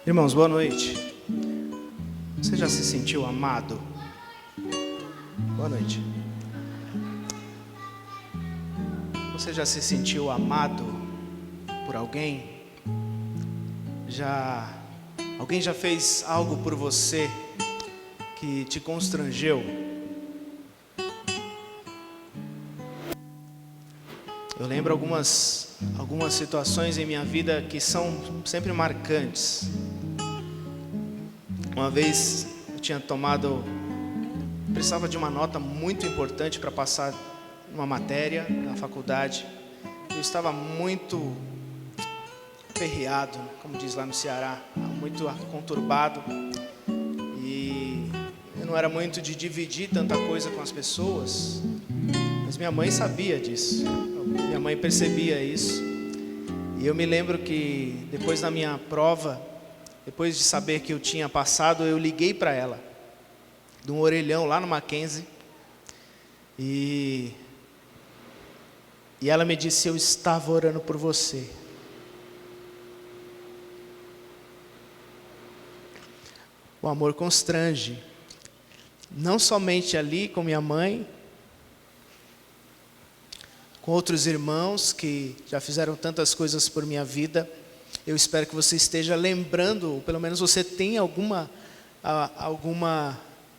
Irmãos, boa noite. Você já se sentiu amado? Boa noite. Você já se sentiu amado por alguém? Alguém já fez algo por você que te constrangeu? Eu lembro algumas situações em minha vida que são sempre marcantes. Uma vez eu precisava de uma nota muito importante para passar uma matéria na faculdade. Eu estava muito aperreado, como diz lá no Ceará, muito conturbado. E eu não era muito de dividir tanta coisa com as pessoas, mas minha mãe sabia disso. Minha mãe percebia isso. E eu me lembro que depois da minha prova, depois de saber que eu tinha passado, eu liguei para ela, de um orelhão lá no Mackenzie, e ela me disse: eu estava orando por você. O amor constrange, não somente ali com minha mãe, com outros irmãos que já fizeram tantas coisas por minha vida. Eu espero que você esteja lembrando, ou pelo menos você tenha alguma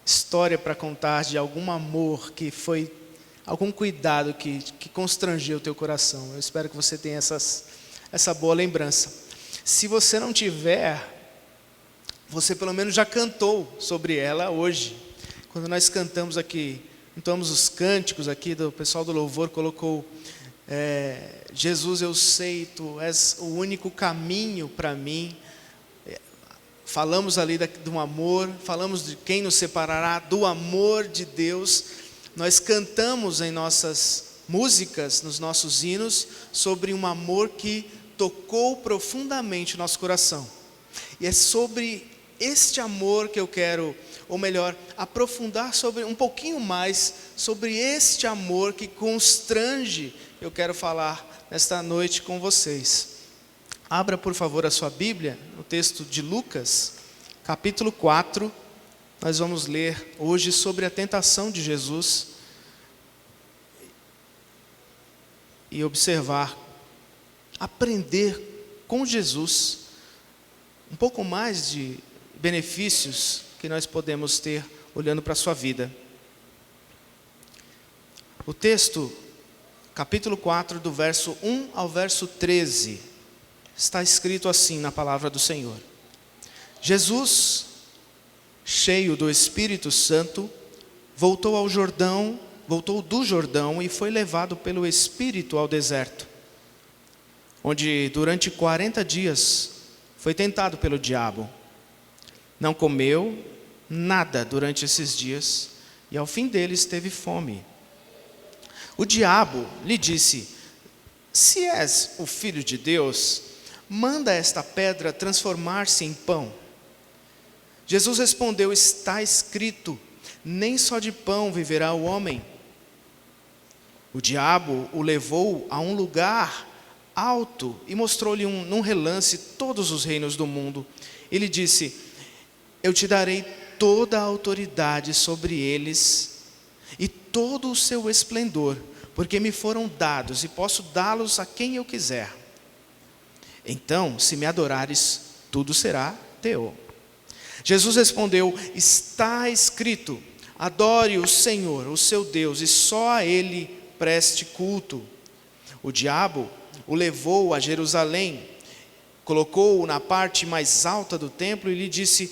história para contar de algum amor que foi, algum cuidado que constrangeu o teu coração. Eu espero que você tenha essa boa lembrança. Se você não tiver, você pelo menos já cantou sobre ela hoje. Quando nós cantamos aqui, cantamos os cânticos aqui, do pessoal do louvor colocou: Jesus, eu sei, Tu és o único caminho para mim. Falamos ali do amor, falamos de quem nos separará do amor de Deus. Nós cantamos em nossas músicas, nos nossos hinos, sobre um amor que tocou profundamente o nosso coração. E é sobre este amor que eu quero, ou melhor, aprofundar sobre um pouquinho mais sobre este amor que constrange. Eu quero falar nesta noite com vocês. Abra por favor a sua Bíblia, no texto de Lucas, capítulo 4. Nós vamos ler hoje sobre a tentação de Jesus e observar, aprender com Jesus um pouco mais de benefícios que nós podemos ter olhando para a sua vida. O texto, capítulo 4, do verso 1 ao verso 13, está escrito assim na palavra do Senhor: Jesus, cheio do Espírito Santo, voltou do Jordão e foi levado pelo Espírito ao deserto, onde durante 40 dias foi tentado pelo diabo. Não comeu nada durante esses dias e ao fim deles teve fome. O diabo lhe disse: se és o Filho de Deus, manda esta pedra transformar-se em pão. Jesus respondeu: está escrito, nem só de pão viverá o homem. O diabo o levou a um lugar alto e mostrou-lhe num relance todos os reinos do mundo. Ele disse: eu te darei toda a autoridade sobre eles e todo o seu esplendor, porque me foram dados e posso dá-los a quem eu quiser. Então, se me adorares, tudo será teu. Jesus respondeu: está escrito, adore o Senhor, o seu Deus, e só a Ele preste culto. O diabo o levou a Jerusalém, colocou-o na parte mais alta do templo e lhe disse: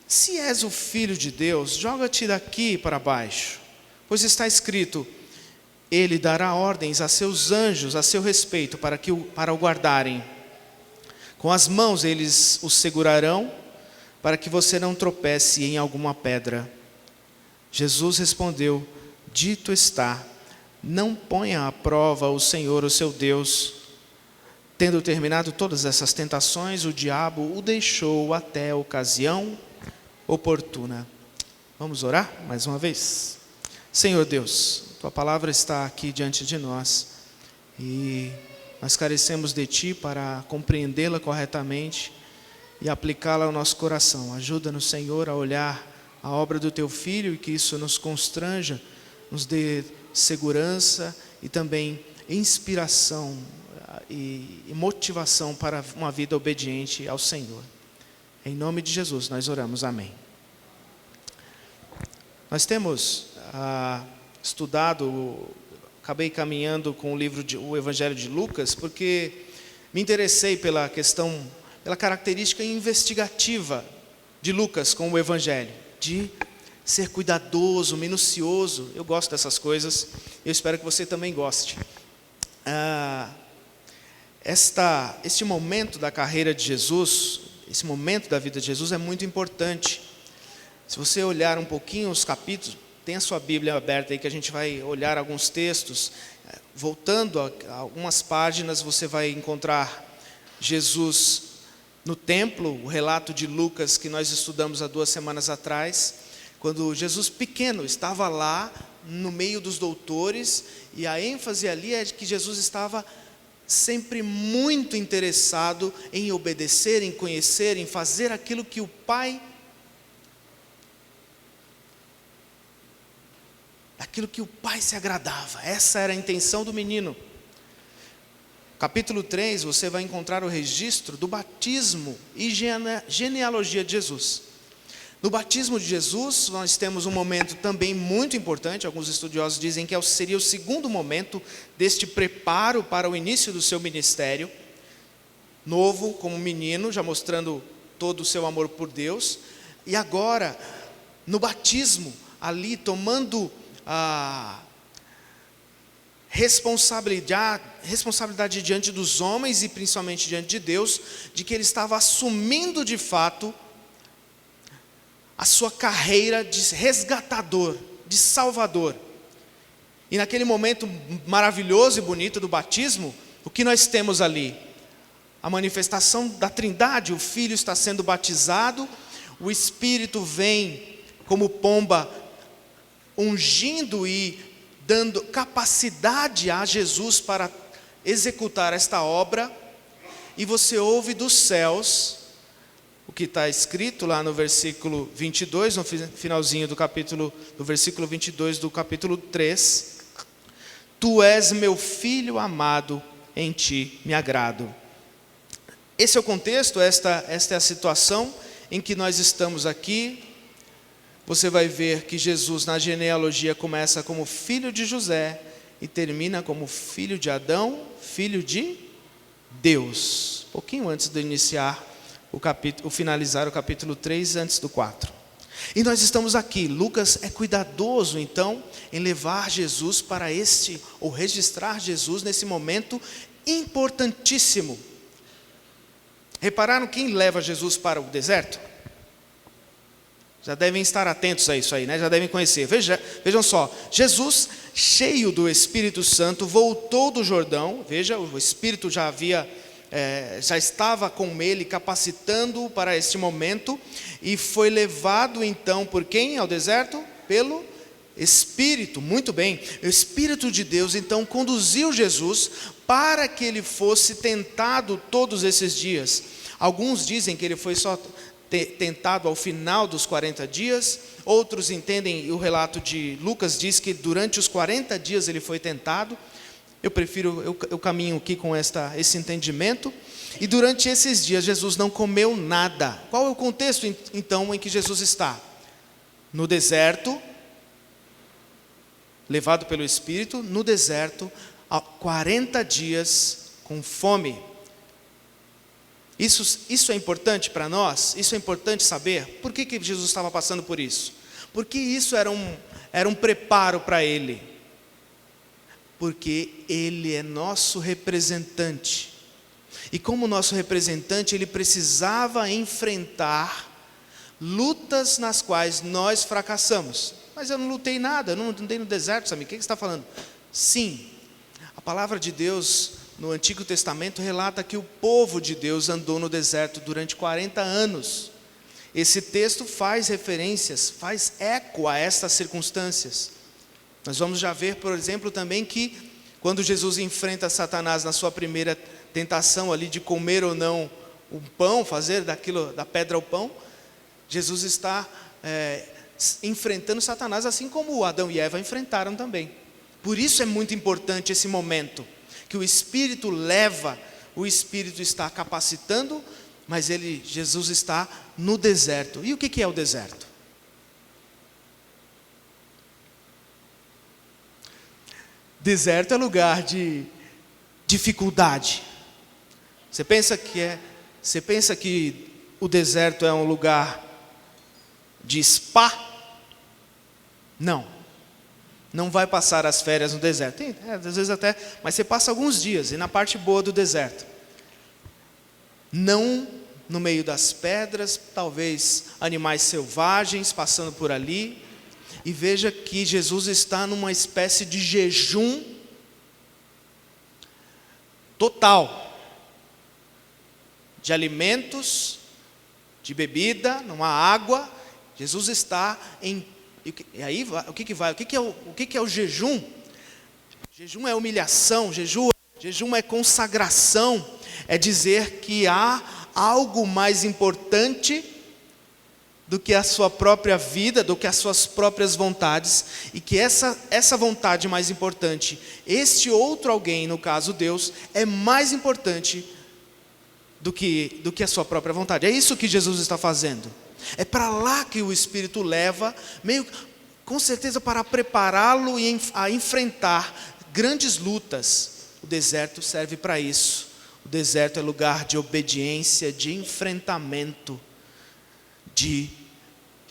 se és o Filho de Deus, joga-te daqui para baixo, pois está escrito, Ele dará ordens a seus anjos a seu respeito para o guardarem. Com as mãos eles o segurarão, para que você não tropece em alguma pedra. Jesus respondeu: dito está, não ponha à prova o Senhor, o seu Deus. Tendo terminado todas essas tentações, o diabo o deixou até a ocasião oportuna. Vamos orar mais uma vez? Senhor Deus, Tua palavra está aqui diante de nós e nós carecemos de Ti para compreendê-la corretamente. e aplicá-la ao nosso coração. Ajuda-nos, Senhor, a olhar a obra do Teu Filho e que isso nos constranja, nos dê segurança e também inspiração e motivação para uma vida obediente ao Senhor. Em nome de Jesus nós oramos, amém. Nós temos estudado, acabei caminhando com o Evangelho de Lucas, porque me interessei pela característica investigativa de Lucas com o Evangelho, de ser cuidadoso, minucioso. Eu gosto dessas coisas, eu espero que você também goste. Este momento da carreira de Jesus, esse momento da vida de Jesus é muito importante. Se você olhar um pouquinho os capítulos, tem a sua Bíblia aberta aí que a gente vai olhar alguns textos. Voltando a algumas páginas, você vai encontrar Jesus no templo, o relato de Lucas que nós estudamos há 2 semanas atrás, quando Jesus pequeno estava lá no meio dos doutores, e a ênfase ali é de que Jesus estava sempre muito interessado em obedecer, em conhecer, em fazer aquilo que o Pai se agradava. Essa era a intenção do menino. Capítulo 3, você vai encontrar o registro do batismo e genealogia de Jesus. No batismo de Jesus, nós temos um momento também muito importante. Alguns estudiosos dizem que seria o segundo momento deste preparo para o início do seu ministério. Novo, como menino, já mostrando todo o seu amor por Deus. E agora, no batismo, ali tomando a responsabilidade diante dos homens e principalmente diante de Deus, de que ele estava assumindo de fato a sua carreira de resgatador, de salvador. E naquele momento maravilhoso e bonito do batismo, o que nós temos ali? A manifestação da Trindade. O Filho está sendo batizado, o Espírito vem como pomba, ungindo e dando capacidade a Jesus para executar esta obra. E você ouve dos céus o que está escrito lá no versículo 22, no finalzinho do versículo 22 do capítulo 3. Tu és meu filho amado, em ti me agrado. Esse é o contexto, esta é a situação em que nós estamos aqui. Você vai ver que Jesus na genealogia começa como filho de José e termina como filho de Adão, filho de Deus. Pouquinho antes de iniciar finalizar o capítulo 3, antes do 4. E nós estamos aqui. Lucas é cuidadoso então em levar Jesus para ou registrar Jesus nesse momento importantíssimo. Repararam quem leva Jesus para o deserto? Já devem estar atentos a isso aí, né? Já devem conhecer. Vejam só, Jesus, cheio do Espírito Santo, voltou do Jordão. Veja, o Espírito já estava com ele, capacitando-o para este momento, e foi levado então por quem ao deserto? Pelo Espírito. Muito bem, o Espírito de Deus então conduziu Jesus para que ele fosse tentado todos esses dias. Alguns dizem que ele foi só tentado ao final dos 40 dias, outros entendem, o relato de Lucas diz que durante os 40 dias ele foi tentado. Eu caminho aqui com esse entendimento. E durante esses dias Jesus não comeu nada. Qual é o contexto então em que Jesus está? No deserto, levado pelo Espírito, no deserto, há 40 dias com fome. Isso é importante para nós? Isso é importante saber? Por que Jesus estava passando por isso? Porque isso era um preparo para ele. Porque ele é nosso representante. E como nosso representante, ele precisava enfrentar lutas nas quais nós fracassamos. Mas eu não lutei nada, eu não andei no deserto, sabe? O que você está falando? Sim, a palavra de Deus no Antigo Testamento relata que o povo de Deus andou no deserto durante 40 anos. Esse texto faz referências, faz eco a estas circunstâncias. Nós vamos já ver, por exemplo, também que quando Jesus enfrenta Satanás na sua primeira tentação ali de comer ou não o pão, fazer da pedra o pão, Jesus está enfrentando Satanás, assim como Adão e Eva enfrentaram também. Por isso é muito importante esse momento, que o Espírito leva, o Espírito está capacitando, mas Jesus está no deserto. E o que é o deserto? Deserto é lugar de dificuldade. Você pensa que o deserto é um lugar de spa? Não vai passar as férias no deserto. Às vezes até, mas você passa alguns dias, e na parte boa do deserto. Não no meio das pedras, talvez animais selvagens passando por ali. E veja que Jesus está numa espécie de jejum total, de alimentos, de bebida, numa água. Jesus está e aí o que é o jejum? Jejum é humilhação, jejum é consagração, é dizer que há algo mais importante do que a sua própria vida, do que as suas próprias vontades, e que essa vontade mais importante, este outro alguém, no caso Deus, é mais importante do que a sua própria vontade. É isso que Jesus está fazendo. É para lá que o Espírito leva, com certeza para prepará-lo a enfrentar grandes lutas. O deserto serve para isso. O deserto é lugar de obediência, de enfrentamento, de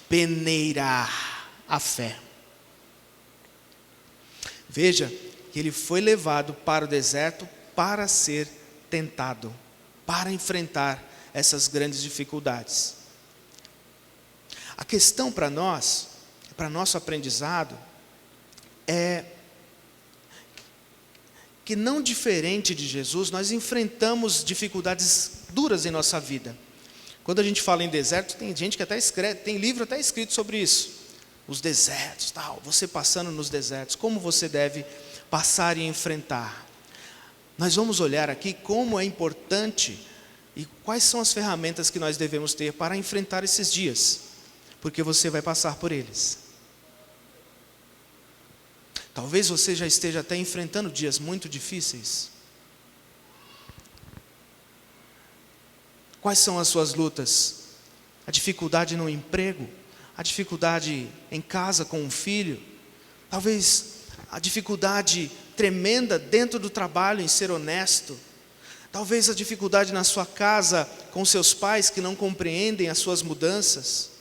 peneirar a fé. Veja que ele foi levado para o deserto para ser tentado, para enfrentar essas grandes dificuldades. A questão para nós, para nosso aprendizado, é que não diferente de Jesus, nós enfrentamos dificuldades duras em nossa vida. Quando a gente fala em deserto, tem gente que até escreve, tem livro até escrito sobre isso. Os desertos, tal, você passando nos desertos, como você deve passar e enfrentar. Nós vamos olhar aqui como é importante e quais são as ferramentas que nós devemos ter para enfrentar esses dias, porque você vai passar por eles. Talvez você já esteja até enfrentando dias muito difíceis. Quais são as suas lutas? A dificuldade no emprego, a dificuldade em casa com um filho, talvez a dificuldade tremenda dentro do trabalho em ser honesto, talvez a dificuldade na sua casa com seus pais que não compreendem as suas mudanças.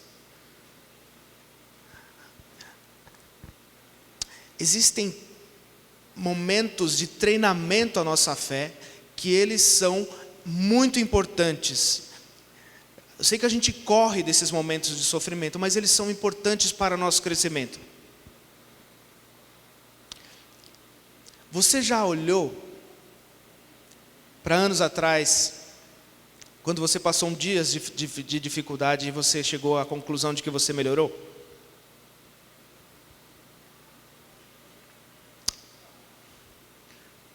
Existem momentos de treinamento à nossa fé que eles são muito importantes. Eu sei que a gente corre desses momentos de sofrimento, mas eles são importantes para o nosso crescimento. Você já olhou para anos atrás, quando você passou um dia de dificuldade e você chegou à conclusão de que você melhorou?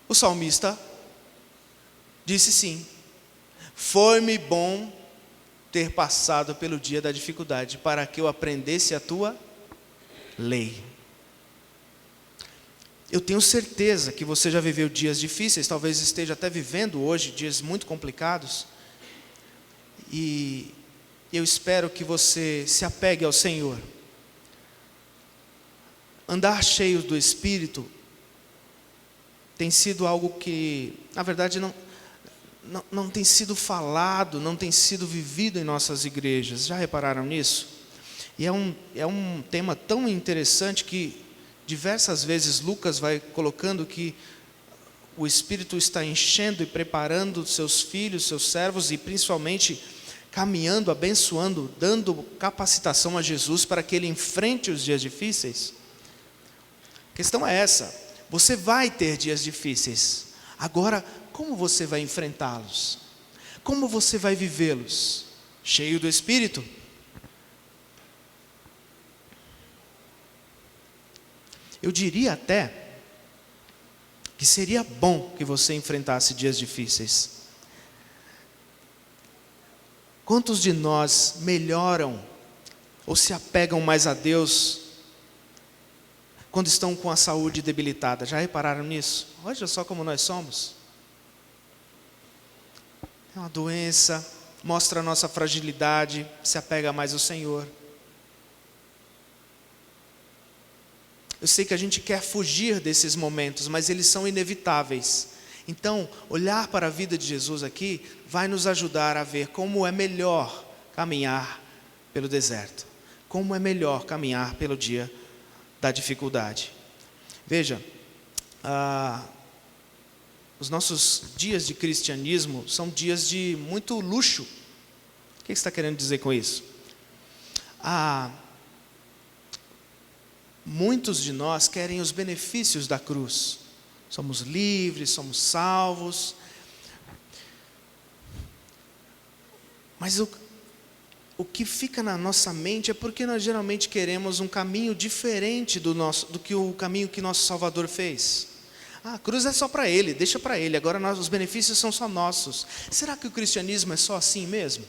O salmista disse sim. Foi-me bom ter passado pelo dia da dificuldade, para que eu aprendesse a tua lei. Eu tenho certeza que você já viveu dias difíceis, talvez esteja até vivendo hoje dias muito complicados. E eu espero que você se apegue ao Senhor. Andar cheio do Espírito tem sido algo que, na verdade, não tem sido falado, não tem sido vivido em nossas igrejas. Já repararam nisso? E é um tema tão interessante que diversas vezes Lucas vai colocando que o Espírito está enchendo e preparando seus filhos, seus servos, e principalmente caminhando, abençoando, dando capacitação a Jesus para que ele enfrente os dias difíceis. A questão é essa: você vai ter dias difíceis. Agora, como você vai enfrentá-los? Como você vai vivê-los? Cheio do Espírito? Eu diria até que seria bom que você enfrentasse dias difíceis. Quantos de nós melhoram ou se apegam mais a Deus quando estão com a saúde debilitada? Já repararam nisso? Olha só como nós somos. É uma doença, mostra a nossa fragilidade, se apega mais ao Senhor. Eu sei que a gente quer fugir desses momentos, mas eles são inevitáveis. Então, olhar para a vida de Jesus aqui vai nos ajudar a ver como é melhor caminhar pelo deserto. Como é melhor caminhar pelo dia da dificuldade. Veja, os nossos dias de cristianismo são dias de muito luxo. O que você está querendo dizer com isso? Muitos de nós querem os benefícios da cruz. Somos livres, somos salvos. Mas o que fica na nossa mente é porque nós geralmente queremos um caminho diferente do que o caminho que nosso Salvador fez. A cruz é só para Ele, deixa para Ele, agora os benefícios são só nossos. Será que o cristianismo é só assim mesmo?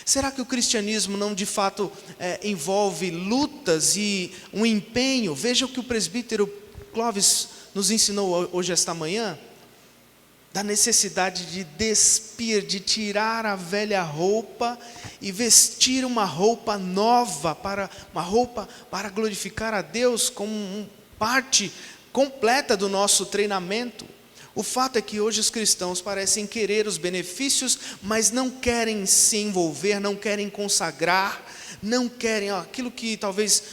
Será que o cristianismo não de fato envolve lutas e um empenho? Veja o que o presbítero Clóvis nos ensinou hoje esta manhã, da necessidade de despir, de tirar a velha roupa e vestir uma roupa nova, uma roupa para glorificar a Deus como parte completa do nosso treinamento. O fato é que hoje os cristãos parecem querer os benefícios, mas não querem se envolver, não querem consagrar, não querem, aquilo que talvez,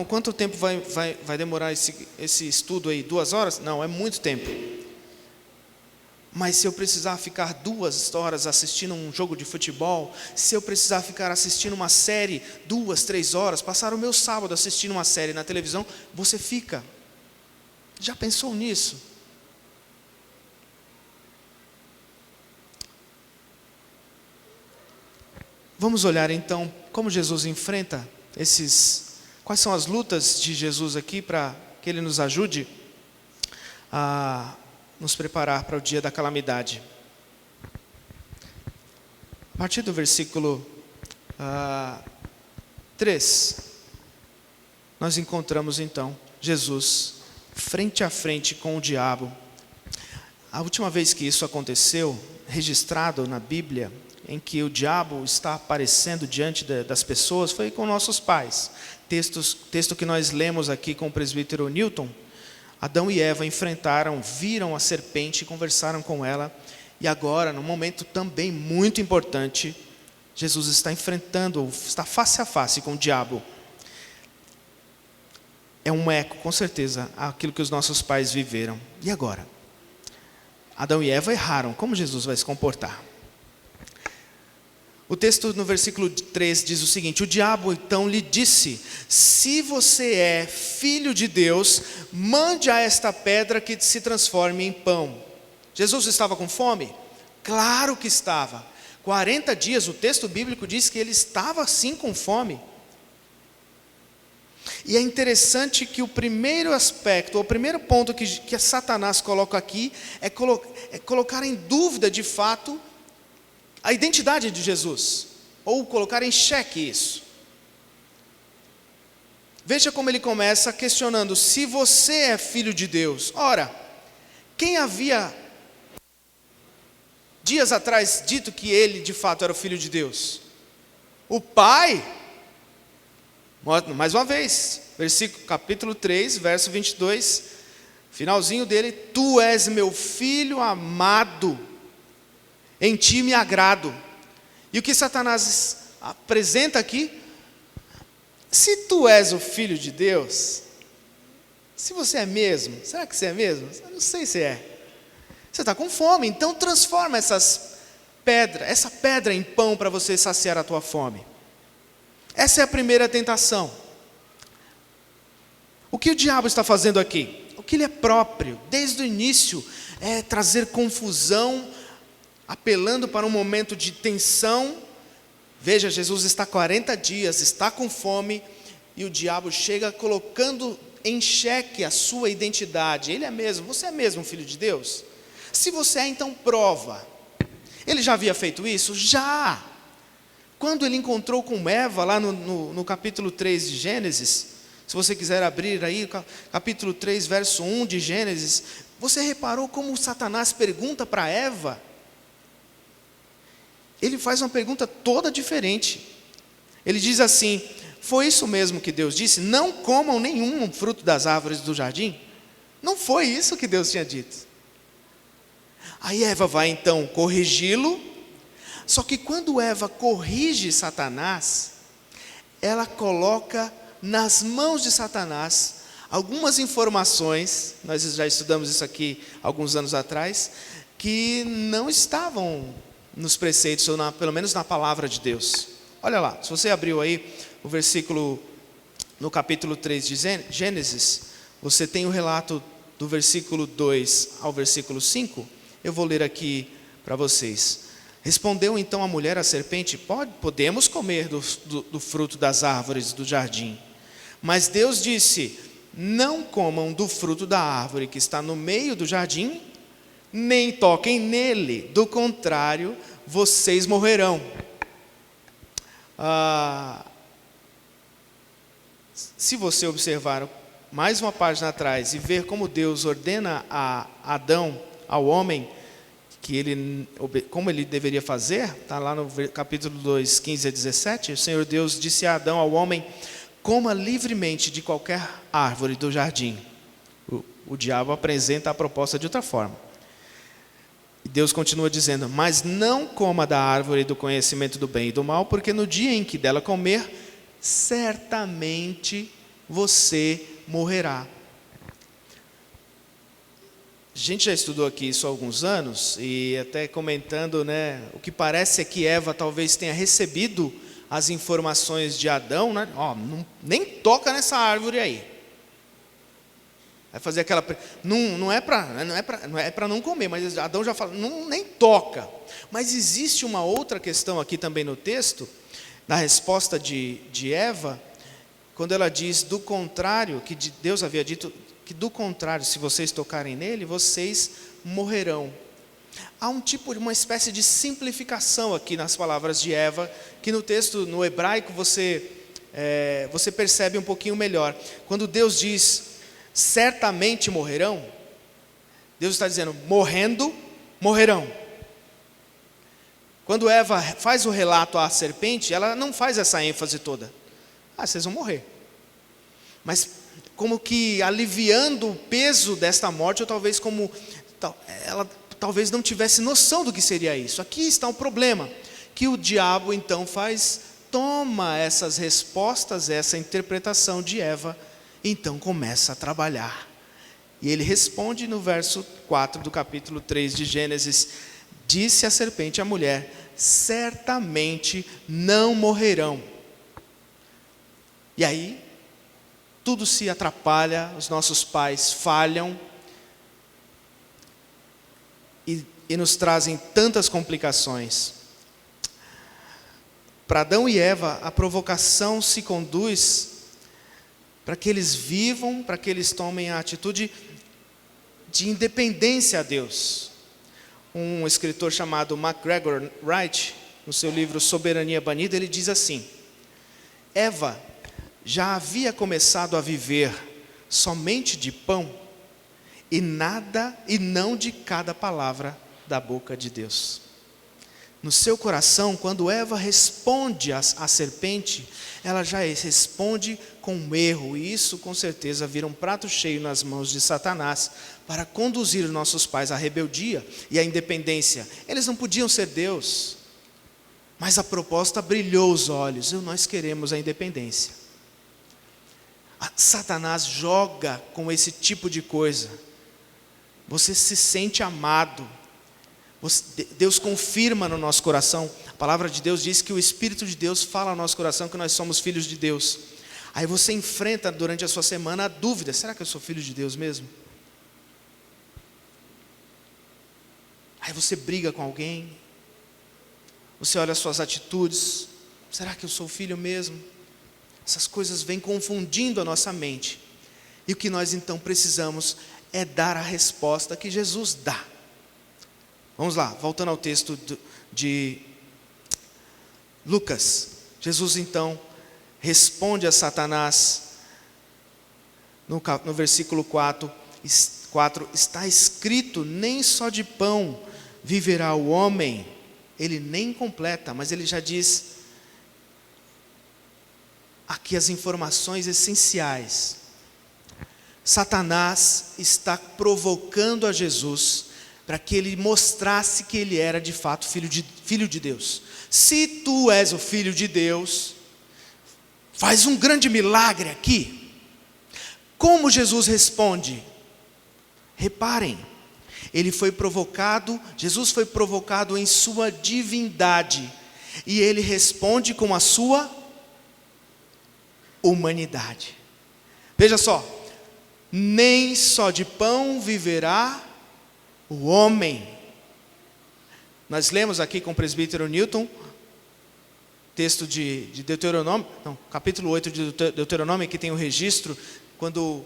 quanto tempo vai demorar esse estudo aí? 2 horas? Não, é muito tempo. Mas se eu precisar ficar 2 horas assistindo um jogo de futebol, se eu precisar ficar assistindo uma série 2, 3 horas, passar o meu sábado assistindo uma série na televisão, você fica. Já pensou nisso? Vamos olhar então como Jesus enfrenta quais são as lutas de Jesus aqui, para que Ele nos ajude a nos preparar para o dia da calamidade. A partir do versículo 3, nós encontramos então Jesus frente a frente com o diabo. A última vez que isso aconteceu, registrado na Bíblia, em que o diabo está aparecendo diante das pessoas, foi com nossos pais. Texto que nós lemos aqui com o presbítero Newton. Adão e Eva viram a serpente e conversaram com ela. E agora, num momento também muito importante, Jesus está está face a face com o diabo. É um eco, com certeza, àquilo que os nossos pais viveram. E agora? Adão e Eva erraram. Como Jesus vai se comportar? O texto no versículo 3 diz o seguinte: o diabo então lhe disse: se você é filho de Deus, mande a esta pedra que se transforme em pão. Jesus estava com fome? Claro que estava. 40 dias, o texto bíblico diz que ele estava sim com fome. E é interessante que o primeiro aspecto, o primeiro ponto que Satanás coloca aqui, é colocar em dúvida de fato a identidade de Jesus, ou colocar em xeque isso. Veja como ele começa questionando: se você é filho de Deus. Ora, quem havia dias atrás dito que ele de fato era o filho de Deus? O Pai. Mais uma vez, capítulo 3, verso 22, finalzinho dele: tu és meu filho amado, em ti me agrado. E o que Satanás apresenta aqui: se tu és o filho de Deus, se você é mesmo, será que você é mesmo? Eu não sei se é. Você está com fome, então transforma essa pedra em pão para você saciar a tua fome. Essa é a primeira tentação. O que o diabo está fazendo aqui? O que ele é próprio, desde o início, é trazer confusão, apelando para um momento de tensão. Veja, Jesus está 40 dias, está com fome, e o diabo chega colocando em xeque a sua identidade. Ele é mesmo, você é mesmo um filho de Deus? Se você é, então prova. Ele já havia feito isso? Já. quando ele encontrou com Eva, lá no capítulo 3 de Gênesis, se você quiser abrir aí, capítulo 3, verso 1 de Gênesis, você reparou como Satanás pergunta para Eva? Ele faz uma pergunta toda diferente. Ele diz assim: foi isso mesmo que Deus disse? Não comam nenhum fruto das árvores do jardim? Não foi isso que Deus tinha dito. Aí Eva vai então corrigi-lo. Só que quando Eva corrige Satanás, ela coloca nas mãos de Satanás algumas informações, nós já estudamos isso aqui alguns anos atrás, que não estavam nos preceitos, ou pelo menos na palavra de Deus. Olha lá, se você abriu aí o versículo, no capítulo 3 de Gênesis, você tem o relato do versículo 2 ao versículo 5, eu vou ler aqui para vocês. Respondeu então a mulher à serpente: podemos comer do fruto das árvores do jardim. Mas Deus disse: não comam do fruto da árvore que está no meio do jardim, nem toquem nele, do contrário, vocês morrerão. Se você observar mais uma página atrás e ver como Deus ordena a Adão, ao homem, como ele deveria fazer, está lá no capítulo 2, 15 a 17, o Senhor Deus disse a Adão, ao homem: coma livremente de qualquer árvore do jardim. O diabo apresenta a proposta de outra forma. E Deus continua dizendo: mas não coma da árvore do conhecimento do bem e do mal, porque no dia em que dela comer, certamente você morrerá. A gente já estudou aqui isso há alguns anos, e até comentando, o que parece é que Eva talvez tenha recebido as informações de Adão, nem toca nessa árvore aí. Vai fazer aquela... Não é para não comer, mas Adão já fala, nem toca. Mas existe uma outra questão aqui também no texto, na resposta de Eva, quando ela diz do contrário, que Deus havia dito que do contrário, se vocês tocarem nele, vocês morrerão. Há uma espécie de simplificação aqui nas palavras de Eva, que no texto, no hebraico, você percebe um pouquinho melhor. Quando Deus diz, certamente morrerão, Deus está dizendo, morrendo, morrerão. Quando Eva faz o relato à serpente, ela não faz essa ênfase toda. Vocês vão morrer. Mas como que aliviando o peso desta morte, ou talvez ela talvez não tivesse noção do que seria isso. Aqui está o problema, que o diabo então toma essas respostas, essa interpretação de Eva, então começa a trabalhar. E ele responde no verso 4 do capítulo 3 de Gênesis: disse a serpente à mulher: certamente não morrerão. E aí, tudo se atrapalha, os nossos pais falham e nos trazem tantas complicações. Para Adão e Eva, a provocação se conduz para que eles vivam, para que eles tomem a atitude de independência a Deus. Um escritor chamado MacGregor Wright, no seu livro Soberania Banida, ele diz assim: Eva já havia começado a viver somente de pão e não de cada palavra da boca de Deus. No seu coração, quando Eva responde à serpente, ela já responde com um erro, e isso com certeza vira um prato cheio nas mãos de Satanás para conduzir nossos pais à rebeldia e à independência. Eles não podiam ser Deus, mas a proposta brilhou os olhos: nós queremos a independência. Satanás joga com esse tipo de coisa. Você se sente amado. Deus confirma no nosso coração. A palavra de Deus diz que o Espírito de Deus fala ao nosso coração que nós somos filhos de Deus. Aí você enfrenta durante a sua semana a dúvida: será que eu sou filho de Deus mesmo? Aí você briga com alguém. Você olha as suas atitudes: será que eu sou filho mesmo? Essas coisas vêm confundindo a nossa mente. E o que nós então precisamos é dar a resposta que Jesus dá. Vamos lá, voltando ao texto de Lucas. Jesus então responde a Satanás no versículo 4, está escrito, nem só de pão viverá o homem. Ele nem completa, mas ele já diz aqui as informações essenciais. Satanás está provocando a Jesus para que ele mostrasse que ele era de fato filho de Deus. Se tu és o filho de Deus, faz um grande milagre aqui. Como Jesus responde? Reparem, Jesus foi provocado em sua divindade, e ele responde com a sua humanidade. Veja só, nem só de pão viverá o homem. Nós lemos aqui com o presbítero Newton, texto de Deuteronômio, capítulo 8 de Deuteronômio, que tem o registro, quando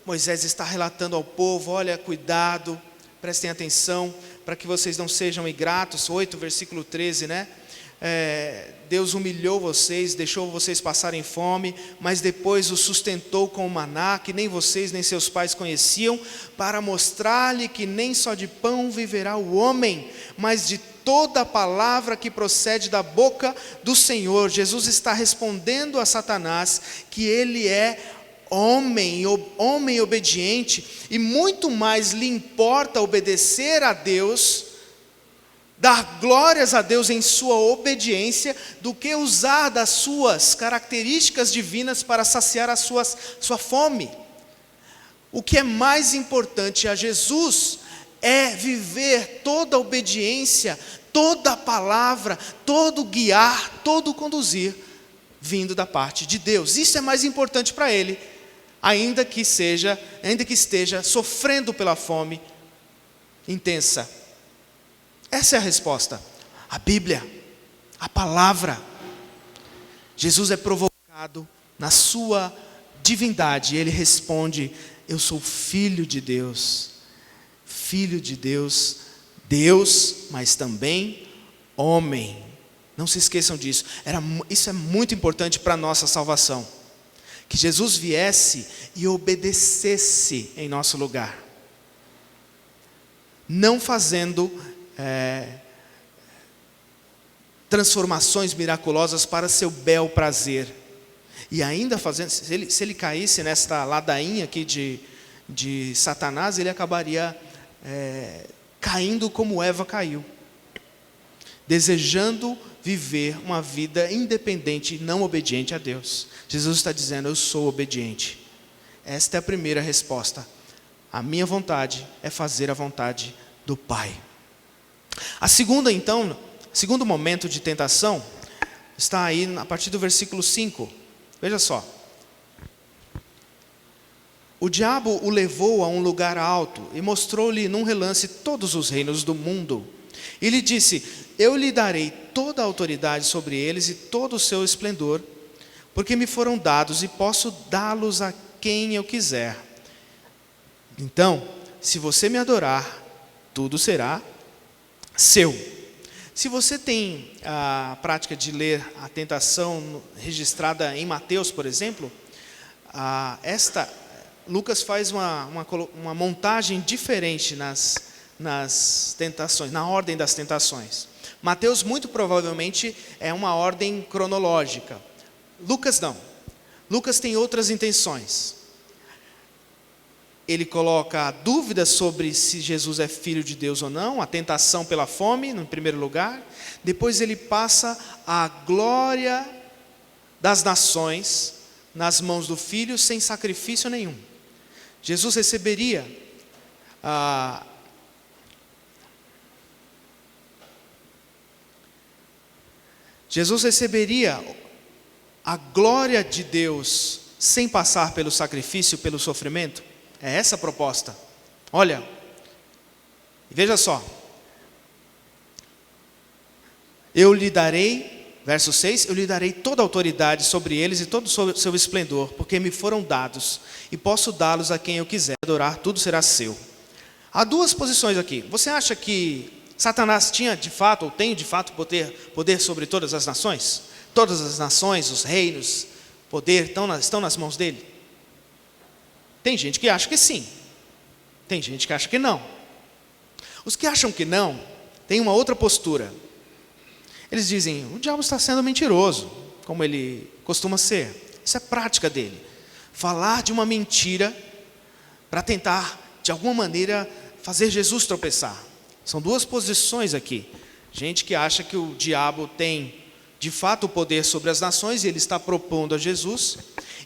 Moisés está relatando ao povo, olha, cuidado, prestem atenção, para que vocês não sejam ingratos, 8, versículo 13, né? Deus humilhou vocês, deixou vocês passarem fome, mas depois os sustentou com o maná, que nem vocês nem seus pais conheciam, para mostrar-lhe que nem só de pão viverá o homem, mas de toda a palavra que procede da boca do Senhor. Jesus está respondendo a Satanás que ele é homem obediente, e muito mais lhe importa obedecer a Deus, dar glórias a Deus em sua obediência, do que usar das suas características divinas para saciar a sua fome. O que é mais importante a Jesus é viver toda a obediência, toda a palavra, todo guiar, todo conduzir, vindo da parte de Deus. Isso é mais importante para ele, ainda que esteja sofrendo pela fome intensa. Essa é a resposta. A Bíblia, a palavra. Jesus é provocado na sua divindade. Ele responde: eu sou filho de Deus. Filho de Deus, Deus, mas também homem. Não se esqueçam disso. Isso é muito importante para a nossa salvação. Que Jesus viesse e obedecesse em nosso lugar. Não fazendo transformações miraculosas para seu bel prazer. E ainda fazendo, se ele caísse nesta ladainha aqui de Satanás, ele acabaria caindo como Eva caiu. Desejando viver uma vida independente e não obediente a Deus. Jesus está dizendo: eu sou obediente. Esta é a primeira resposta. A minha vontade é fazer a vontade do Pai. A segunda, então, segundo momento de tentação, está aí a partir do versículo 5. Veja só. O diabo o levou a um lugar alto e mostrou-lhe num relance todos os reinos do mundo. E lhe disse: eu lhe darei toda a autoridade sobre eles e todo o seu esplendor, porque me foram dados e posso dá-los a quem eu quiser. Então, se você me adorar, tudo será seu. Se você tem a prática de ler a tentação registrada em Mateus, por exemplo, Lucas faz uma montagem diferente nas tentações, na ordem das tentações. Mateus muito provavelmente é uma ordem cronológica. Lucas não. Lucas tem outras intenções. Ele coloca a dúvida sobre se Jesus é filho de Deus ou não, a tentação pela fome, no primeiro lugar. Depois ele passa a glória das nações nas mãos do Filho, sem sacrifício nenhum. Jesus receberia a glória de Deus sem passar pelo sacrifício, pelo sofrimento. É essa a proposta. Olha, veja só. Eu lhe darei, verso 6, eu lhe darei toda a autoridade sobre eles e todo o seu esplendor, porque me foram dados, e posso dá-los a quem eu quiser. Adorar, tudo será seu. Há duas posições aqui. Você acha que Satanás tinha de fato, ou tem de fato poder sobre todas as nações? Todas as nações, os reinos, poder estão nas mãos dele? Tem gente que acha que sim, tem gente que acha que não. Os que acham que não, têm uma outra postura. Eles dizem, o diabo está sendo mentiroso, como ele costuma ser. Isso é prática dele. Falar de uma mentira para tentar, de alguma maneira, fazer Jesus tropeçar. São duas posições aqui. Gente que acha que o diabo tem, de fato, o poder sobre as nações e ele está propondo a Jesus.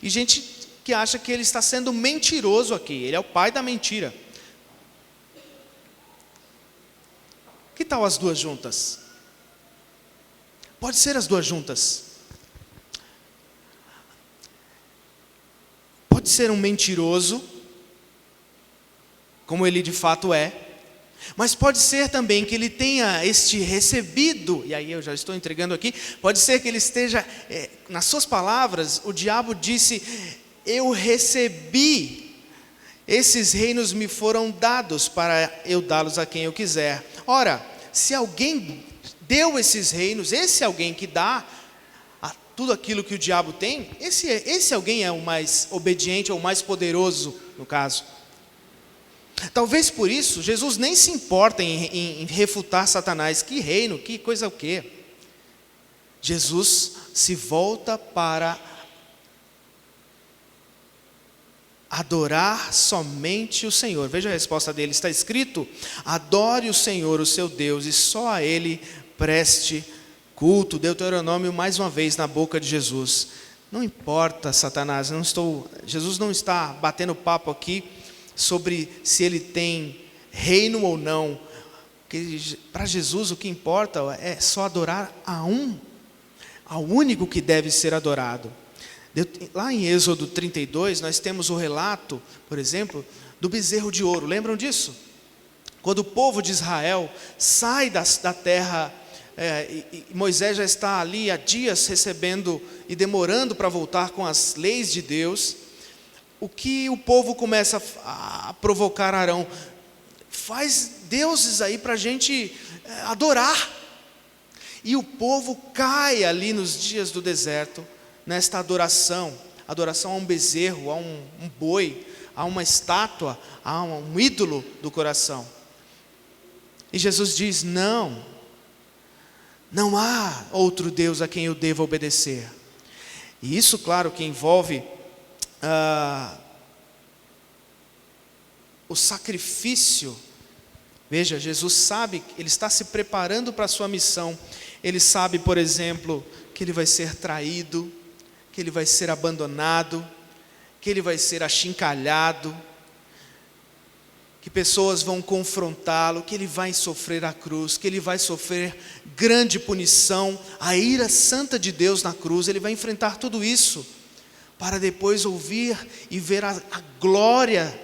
E gente que acha que ele está sendo mentiroso aqui. Ele é o pai da mentira. Que tal as duas juntas? Pode ser as duas juntas. Pode ser um mentiroso, como ele de fato é, mas pode ser também que ele tenha recebido, e aí eu já estou entregando aqui, pode ser que ele esteja, nas suas palavras, o diabo disse, eu recebi, esses reinos me foram dados para eu dá-los a quem eu quiser. Ora, se alguém deu esses reinos, esse alguém que dá tudo aquilo que o diabo tem, esse alguém é o mais obediente, ou o mais poderoso, no caso. Talvez por isso, Jesus nem se importa em refutar Satanás. Que reino, que coisa o quê? Jesus se volta para adorar somente o Senhor. Veja a resposta dele, está escrito, adore o Senhor, o seu Deus, e só a Ele preste culto. Deuteronômio mais uma vez na boca de Jesus. Não importa, Satanás, Jesus não está batendo papo aqui sobre se ele tem reino ou não. Para Jesus o que importa é só adorar ao único que deve ser adorado. Lá em Êxodo 32 nós temos o relato, por exemplo, do bezerro de ouro. Lembram disso? Quando o povo de Israel sai da terra, e Moisés já está ali há dias recebendo e demorando para voltar com as leis de Deus, o que o povo começa a provocar Arão? Faz deuses aí para a gente adorar. E o povo cai ali nos dias do deserto, nesta adoração a um bezerro, a um boi, a uma estátua, a um ídolo do coração. E Jesus diz, não há outro Deus a quem eu devo obedecer. E isso, claro, que envolve o sacrifício. Veja, Jesus sabe, ele está se preparando para a sua missão. Ele sabe, por exemplo, que ele vai ser traído, que ele vai ser abandonado, que ele vai ser achincalhado, que pessoas vão confrontá-lo, que ele vai sofrer a cruz, que ele vai sofrer grande punição, a ira santa de Deus na cruz. Ele vai enfrentar tudo isso, para depois ouvir e ver a glória.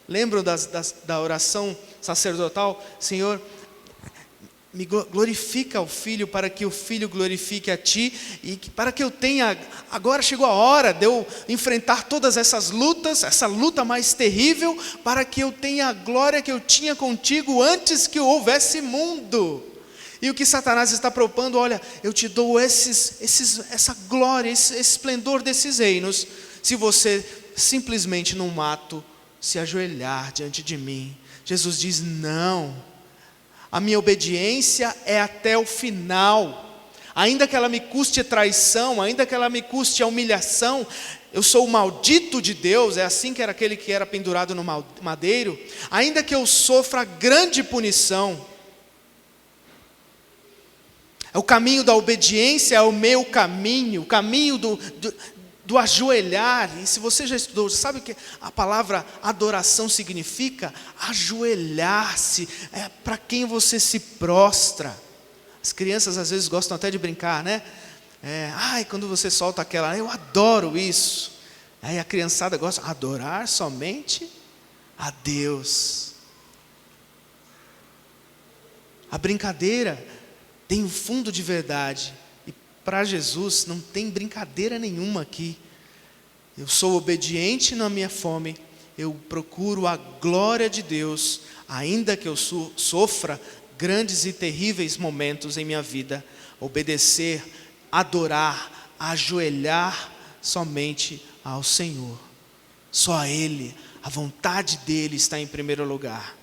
Lembram da oração sacerdotal? Senhor, me glorifica o Filho, para que o Filho glorifique a Ti, e para que eu tenha, agora chegou a hora de eu enfrentar todas essas lutas, essa luta mais terrível, para que eu tenha a glória que eu tinha contigo antes que houvesse mundo. E o que Satanás está propondo, olha, eu te dou essa glória, esse esplendor desses reinos, se você simplesmente num ato se ajoelhar diante de mim. Jesus diz, não, a minha obediência é até o final, ainda que ela me custe traição, ainda que ela me custe a humilhação. Eu sou o maldito de Deus, é assim que era aquele que era pendurado no madeiro, ainda que eu sofra grande punição. O caminho da obediência é o meu caminho, o caminho do ajoelhar. E se você já estudou, sabe o que a palavra adoração significa? Ajoelhar-se, é para quem você se prostra. As crianças às vezes gostam até de brincar, né? Quando você solta aquela, eu adoro isso. Aí a criançada gosta de adorar somente a Deus. A brincadeira tem um fundo de verdade. E para Jesus não tem brincadeira nenhuma aqui. Eu sou obediente na minha fome. Eu procuro a glória de Deus, ainda que eu sofra grandes e terríveis momentos em minha vida, obedecer, adorar, ajoelhar somente ao Senhor. Só a Ele, a vontade dEle está em primeiro lugar.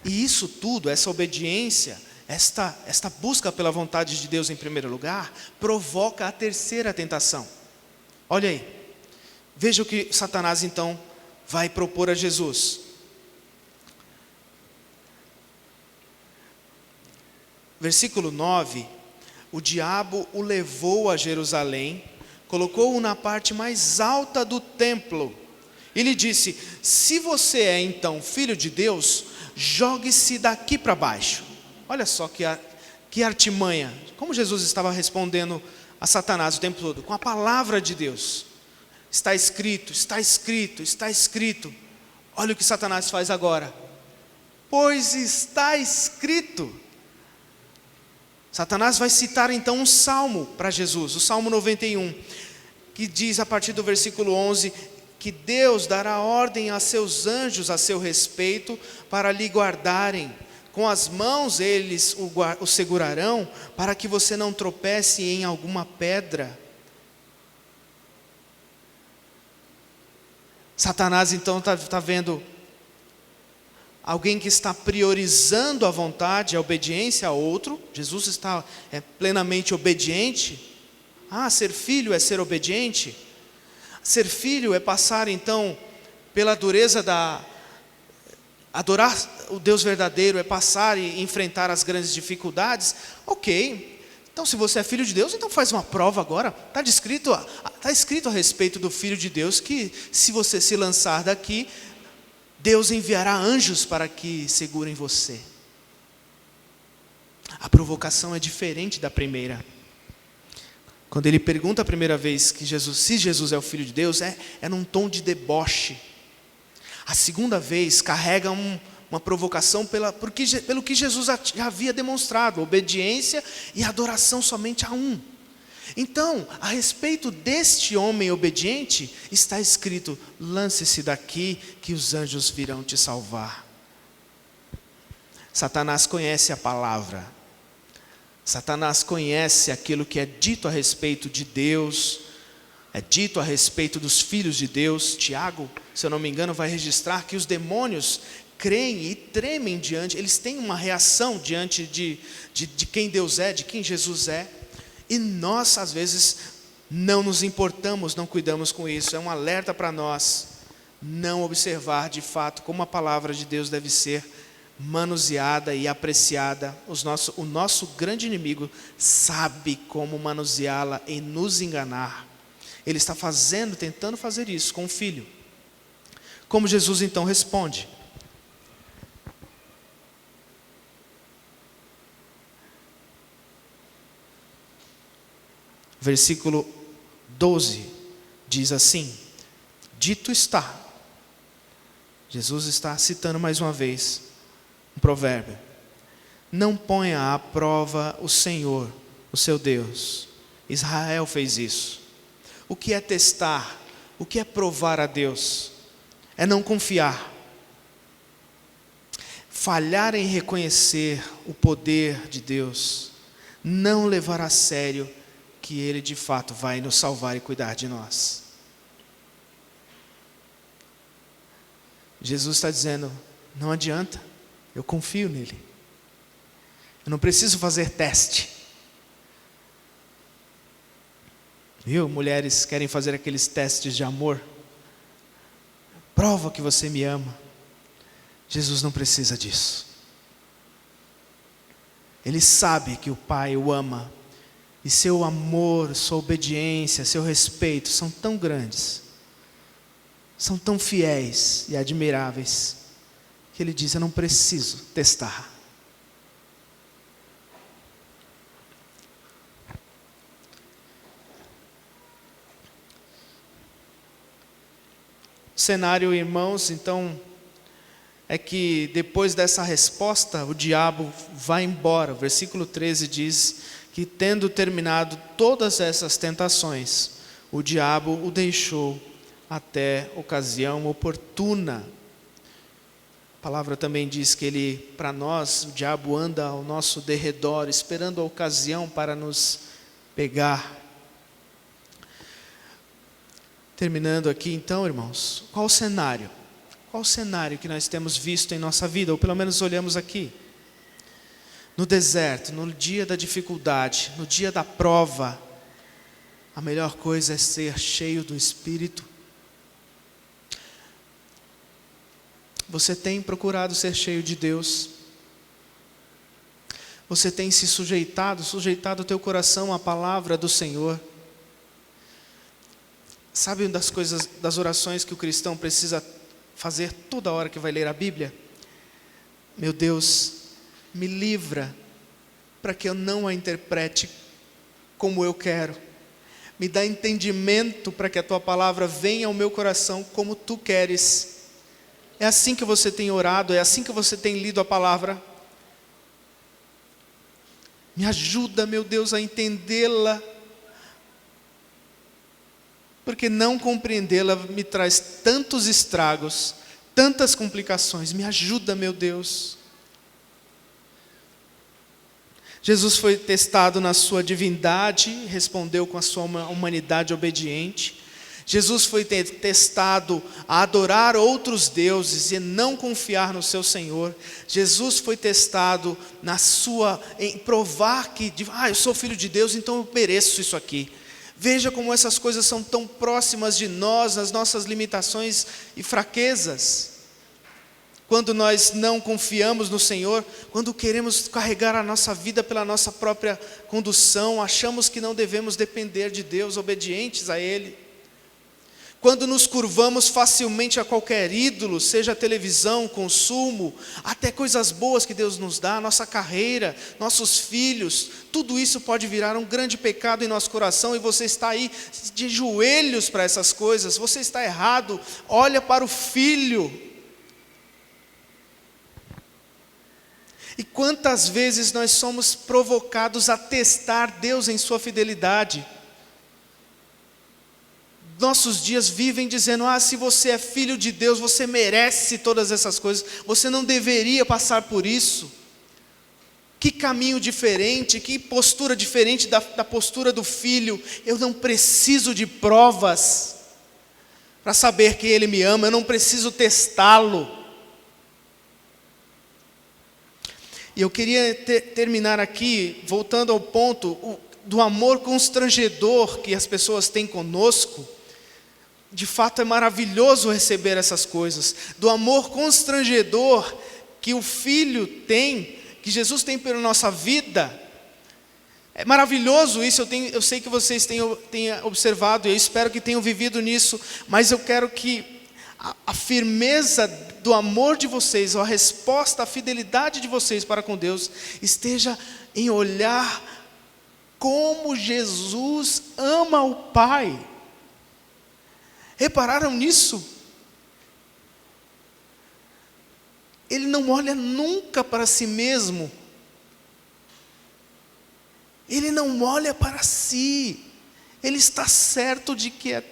E isso tudo, essa obediência, esta busca pela vontade de Deus em primeiro lugar, provoca a terceira tentação. Olha aí, veja o que Satanás então vai propor a Jesus. Versículo 9, o diabo o levou a Jerusalém, colocou-o na parte mais alta do templo, e lhe disse: se você é então filho de Deus, jogue-se daqui para baixo. Olha só que artimanha, como Jesus estava respondendo a Satanás o tempo todo, com a palavra de Deus. Está escrito, está escrito, está escrito. Olha o que Satanás faz agora. Pois está escrito. Satanás vai citar então um salmo para Jesus, o Salmo 91, que diz a partir do versículo 11, que Deus dará ordem a seus anjos a seu respeito, para lhe guardarem, com as mãos eles o segurarão, para que você não tropece em alguma pedra. Satanás então está vendo alguém que está priorizando a vontade, a obediência a outro. Jesus está plenamente obediente. Ser filho é ser obediente. Ser filho é passar então pela dureza adorar o Deus verdadeiro, é passar e enfrentar as grandes dificuldades. Ok, então se você é filho de Deus, então faz uma prova agora. Está escrito a respeito do Filho de Deus que se você se lançar daqui, Deus enviará anjos para que segurem você. A provocação é diferente da primeira. Quando ele pergunta a primeira vez se Jesus é o Filho de Deus, é num tom de deboche. A segunda vez carrega uma provocação pelo que Jesus já havia demonstrado, obediência e adoração somente a um. Então, a respeito deste homem obediente, está escrito: lance-se daqui que os anjos virão te salvar. Satanás conhece a palavra. Satanás conhece aquilo que é dito a respeito de Deus, é dito a respeito dos filhos de Deus. Tiago, se eu não me engano, vai registrar que os demônios creem e tremem eles têm uma reação diante de quem Deus é, de quem Jesus é. E nós, às vezes, não nos importamos, não cuidamos com isso. É um alerta para nós não observar de fato como a palavra de Deus deve ser manuseada e apreciada. O nosso grande inimigo sabe como manuseá-la e nos enganar. Ele está tentando fazer isso com o filho. Como Jesus então responde? Versículo 12 diz assim: dito está. Jesus está citando mais uma vez um provérbio: não ponha à prova o Senhor, o seu Deus. Israel fez isso. O que é testar? O que é provar a Deus? É não confiar. Falhar em reconhecer o poder de Deus. Não levar a sério que Ele de fato vai nos salvar e cuidar de nós. Jesus está dizendo: não adianta, eu confio nele. Eu não preciso fazer teste. Viu? Mulheres querem fazer aqueles testes de amor. Prova que você me ama. Jesus não precisa disso. Ele sabe que o Pai o ama. E seu amor, sua obediência, seu respeito são tão grandes, são tão fiéis e admiráveis, que Ele diz: eu não preciso testar. O cenário, irmãos, então, é que depois dessa resposta, o diabo vai embora. O versículo 13 diz que, tendo terminado todas essas tentações, o diabo o deixou até ocasião oportuna. palavra também diz que ele, para nós, o diabo anda ao nosso derredor, esperando a ocasião para nos pegar. Terminando aqui então, irmãos, qual o cenário? Qual o cenário que nós temos visto em nossa vida, ou pelo menos olhamos aqui? No deserto, no dia da dificuldade, no dia da prova, a melhor coisa é ser cheio do Espírito. Você tem procurado ser cheio de Deus? Você tem se sujeitado o teu coração à palavra do Senhor? Sabe uma das coisas, das orações que o cristão precisa fazer toda hora que vai ler a Bíblia? Meu Deus, me livra para que eu não a interprete como eu quero. Me dá entendimento para que a tua palavra venha ao meu coração como tu queres. É assim que você tem orado, é assim que você tem lido a palavra. Me ajuda, meu Deus, a entendê-la, porque não compreendê-la me traz tantos estragos, tantas complicações. Me ajuda, meu Deus. Jesus foi testado na sua divindade, respondeu com a sua humanidade obediente. Jesus foi testado a adorar outros deuses e não confiar no seu Senhor. Jesus foi testado em provar que, eu sou filho de Deus, então eu mereço isso aqui. Veja como essas coisas são tão próximas de nós, nas nossas limitações e fraquezas. Quando nós não confiamos no Senhor, quando queremos carregar a nossa vida pela nossa própria condução, achamos que não devemos depender de Deus, obedientes a Ele. Quando nos curvamos facilmente a qualquer ídolo, seja televisão, consumo, até coisas boas que Deus nos dá, nossa carreira, nossos filhos, tudo isso pode virar um grande pecado em nosso coração e você está aí de joelhos para essas coisas. Você está errado, olha para o Filho. E quantas vezes nós somos provocados a testar Deus em sua fidelidade? Nossos dias vivem dizendo, se você é filho de Deus, você merece todas essas coisas, você não deveria passar por isso. Que caminho diferente, que postura diferente da postura do filho. Eu não preciso de provas para saber que Ele me ama, eu não preciso testá-lo. E eu queria terminar aqui, voltando ao ponto do amor constrangedor que as pessoas têm conosco. De fato é maravilhoso receber essas coisas, do amor constrangedor que o Filho tem, que Jesus tem pela nossa vida. É maravilhoso isso, eu sei que vocês têm observado, e eu espero que tenham vivido nisso, mas eu quero que a firmeza do amor de vocês, a resposta, a fidelidade de vocês para com Deus, esteja em olhar como Jesus ama o Pai. Repararam nisso? Ele não olha nunca para si mesmo. Ele não olha para si. Ele está certo de que a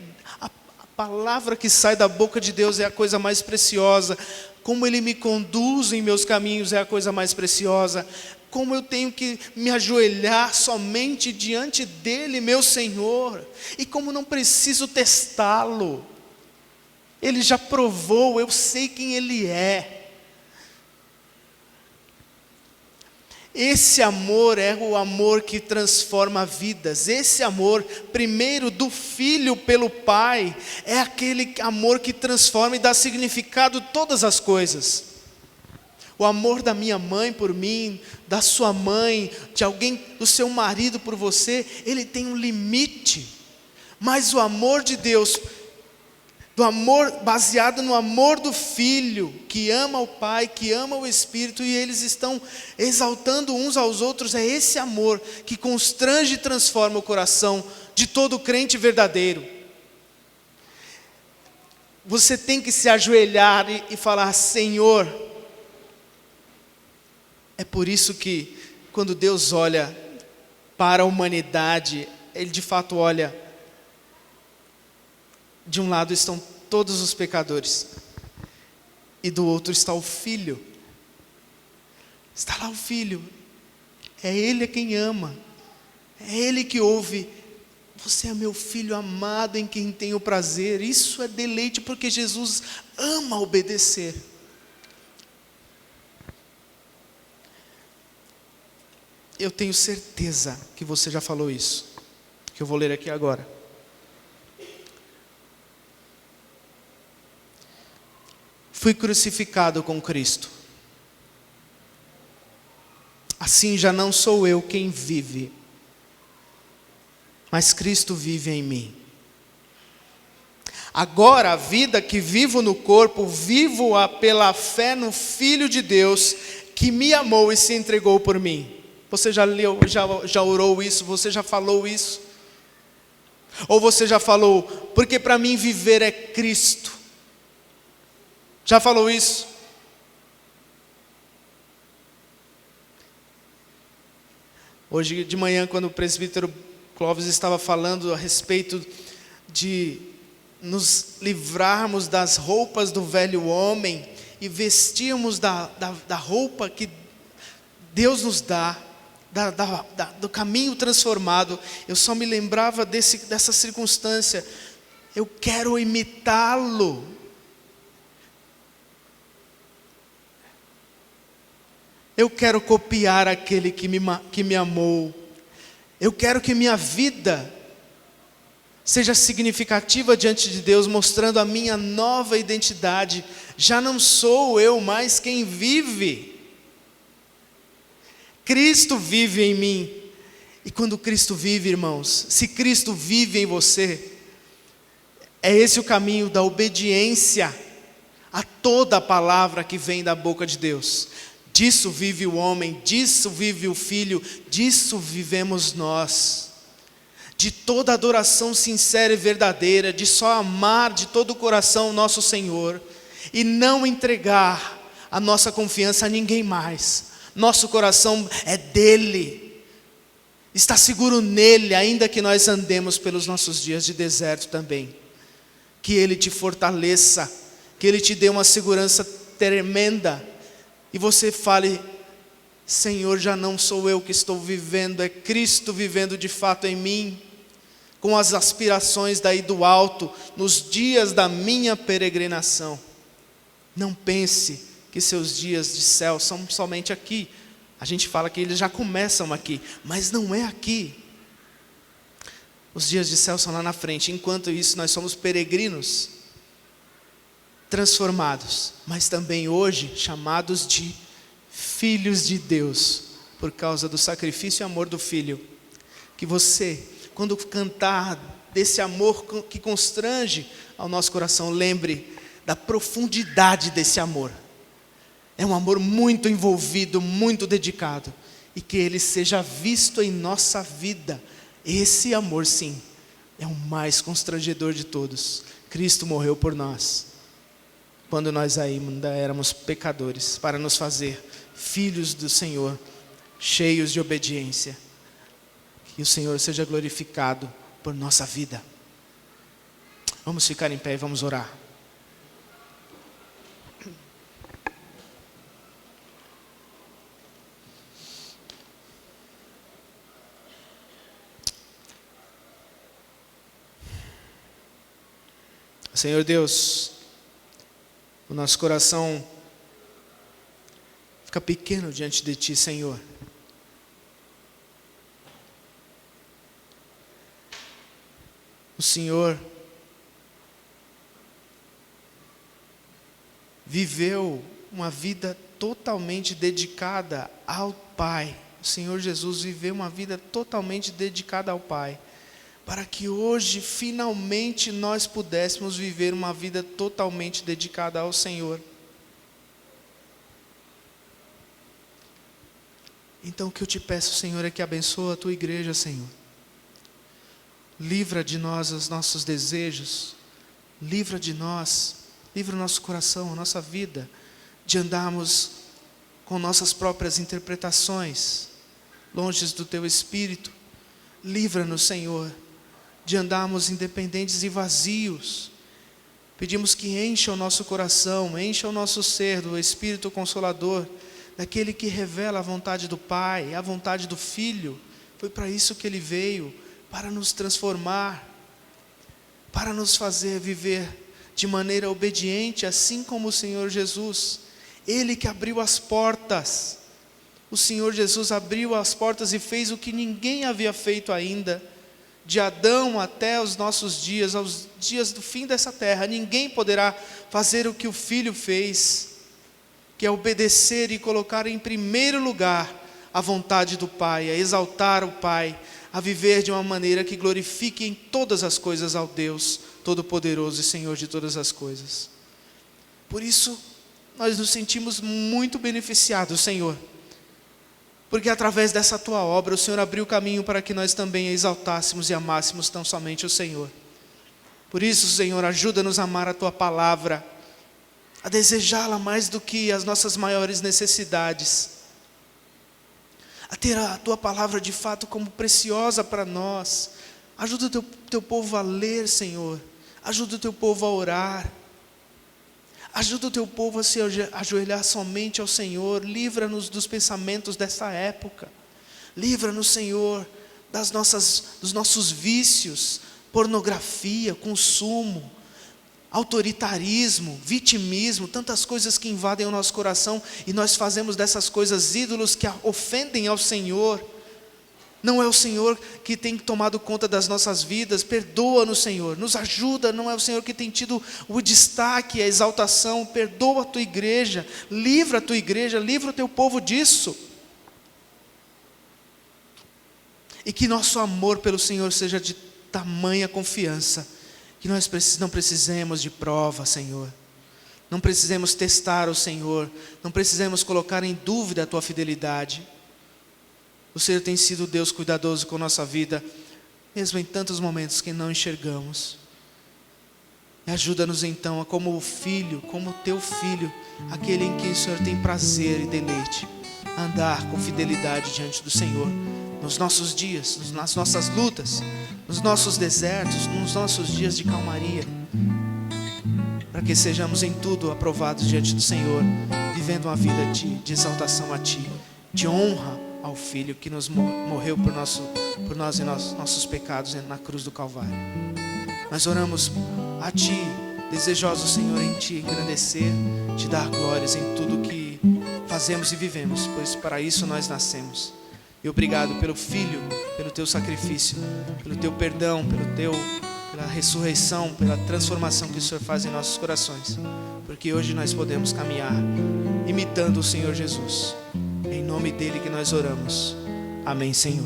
palavra que sai da boca de Deus é a coisa mais preciosa. Como Ele me conduz em meus caminhos é a coisa mais preciosa. Como eu tenho que me ajoelhar somente diante dEle, meu Senhor. E como não preciso testá-lo. Ele já provou, eu sei quem Ele é. Esse amor é o amor que transforma vidas. Esse amor, primeiro do Filho pelo Pai, é aquele amor que transforma e dá significado a todas as coisas. O amor da minha mãe por mim, da sua mãe, de alguém, do seu marido por você, ele tem um limite. Mas o amor de Deus, do amor baseado no amor do Filho, que ama o Pai, que ama o Espírito, e eles estão exaltando uns aos outros, é esse amor que constrange e transforma o coração de todo crente verdadeiro. Você tem que se ajoelhar e falar, Senhor. É por isso que quando Deus olha para a humanidade, Ele de fato olha, de um lado estão todos os pecadores, e do outro está o filho. Está lá o filho. É ele quem ama. É ele que ouve. Você é meu filho amado em quem tenho prazer. Isso é deleite porque Jesus ama obedecer. Eu tenho certeza que você já falou isso, que eu vou ler aqui agora. Fui crucificado com Cristo. Assim já não sou eu quem vive, mas Cristo vive em mim. Agora a vida que vivo no corpo, vivo-a pela fé no Filho de Deus, que me amou e se entregou por mim. Você já leu, já orou isso? Você já falou isso? Ou você já falou, porque para mim viver é Cristo? Já falou isso? Hoje de manhã, quando o presbítero Clóvis estava falando a respeito de nos livrarmos das roupas do velho homem e vestirmos da roupa que Deus nos dá, do caminho transformado, eu só me lembrava dessa circunstância. Eu quero imitá-lo. Eu quero copiar aquele que me amou. Eu quero que minha vida seja significativa diante de Deus, mostrando a minha nova identidade. Já não sou eu mais quem vive. Cristo vive em mim. E quando Cristo vive, irmãos, se Cristo vive em você, é esse o caminho da obediência a toda a palavra que vem da boca de Deus. Disso vive o homem, disso vive o Filho, disso vivemos nós. De toda adoração sincera e verdadeira, de só amar de todo o coração o nosso Senhor e não entregar a nossa confiança a ninguém mais. Nosso coração é dele, está seguro nele, ainda que nós andemos pelos nossos dias de deserto também. Que ele te fortaleça, que ele te dê uma segurança tremenda. E você fale, Senhor, já não sou eu que estou vivendo, é Cristo vivendo de fato em mim, com as aspirações daí do alto, nos dias da minha peregrinação. Não pense que seus dias de céu são somente aqui. A gente fala que eles já começam aqui, mas não é aqui. Os dias de céu são lá na frente. Enquanto isso, nós somos peregrinos, transformados, mas também hoje chamados de filhos de Deus, por causa do sacrifício e amor do Filho. Que você, quando cantar desse amor que constrange ao nosso coração, lembre da profundidade desse amor. É um amor muito envolvido, muito dedicado, e que ele seja visto em nossa vida. Esse amor, sim, é o mais constrangedor de todos. Cristo morreu por nós, quando nós ainda éramos pecadores, para nos fazer filhos do Senhor, cheios de obediência. Que o Senhor seja glorificado por nossa vida. Vamos ficar em pé e vamos orar. Senhor Deus, o nosso coração fica pequeno diante de Ti, Senhor. O Senhor viveu uma vida totalmente dedicada ao Pai. O Senhor Jesus viveu uma vida totalmente dedicada ao Pai, para que hoje finalmente nós pudéssemos viver uma vida totalmente dedicada ao Senhor. Então o que eu te peço, Senhor, é que abençoe a Tua igreja, Senhor. Livra de nós os nossos desejos, livra de nós, livra o nosso coração, a nossa vida, de andarmos com nossas próprias interpretações, longe do Teu Espírito. Livra-nos, Senhor, de andarmos independentes e vazios, Pedimos que encha o nosso coração, encha o nosso ser do Espírito Consolador, daquele que revela a vontade do Pai, a vontade do Filho. Foi para isso que Ele veio, para nos transformar, para nos fazer viver de maneira obediente, assim como o Senhor Jesus. Ele que abriu as portas. O Senhor Jesus abriu as portas e fez o que ninguém havia feito ainda. De Adão até os nossos dias, aos dias do fim dessa terra, ninguém poderá fazer o que o Filho fez, que é obedecer e colocar em primeiro lugar a vontade do Pai, a exaltar o Pai, a viver de uma maneira que glorifique em todas as coisas ao Deus Todo-Poderoso e Senhor de todas as coisas. Por isso, nós nos sentimos muito beneficiados, Senhor, porque através dessa Tua obra, o Senhor abriu o caminho para que nós também a exaltássemos e amássemos tão somente o Senhor. Por isso, Senhor, ajuda-nos a amar a Tua palavra, a desejá-la mais do que as nossas maiores necessidades, a ter a Tua palavra de fato como preciosa para nós. Ajuda o Teu povo a ler, Senhor, ajuda o Teu povo a orar, ajuda o Teu povo a se ajoelhar somente ao Senhor. Livra-nos dos pensamentos dessa época. Livra-nos, Senhor, dos nossos vícios, pornografia, consumo, autoritarismo, vitimismo, tantas coisas que invadem o nosso coração e nós fazemos dessas coisas ídolos que ofendem ao Senhor. Não é o Senhor que tem tomado conta das nossas vidas. Perdoa-nos, Senhor, nos ajuda. Não é o Senhor que tem tido o destaque, a exaltação. Perdoa a Tua igreja, livra a Tua igreja, livra o Teu povo disso. E que nosso amor pelo Senhor seja de tamanha confiança, que nós não precisemos de prova, Senhor. Não precisemos testar o Senhor, não precisemos colocar em dúvida a Tua fidelidade. O Senhor tem sido Deus cuidadoso com a nossa vida, mesmo em tantos momentos que não enxergamos. E ajuda-nos então a, como o Filho, como o Teu Filho, aquele em quem o Senhor tem prazer e deleite, a andar com fidelidade diante do Senhor, nos nossos dias, nas nossas lutas, nos nossos desertos, nos nossos dias de calmaria, para que sejamos em tudo aprovados diante do Senhor, vivendo uma vida de exaltação a Ti, de honra ao Filho que nos morreu por nós e nossos pecados na cruz do Calvário. Nós oramos a Ti, desejosos, Senhor, em Te engrandecer, Te dar glórias em tudo que fazemos e vivemos, pois para isso nós nascemos. E obrigado pelo Filho, pelo Teu sacrifício, pelo Teu perdão, pela ressurreição, pela transformação que o Senhor faz em nossos corações, porque hoje nós podemos caminhar imitando o Senhor Jesus. Em nome dEle que nós oramos. Amém, Senhor.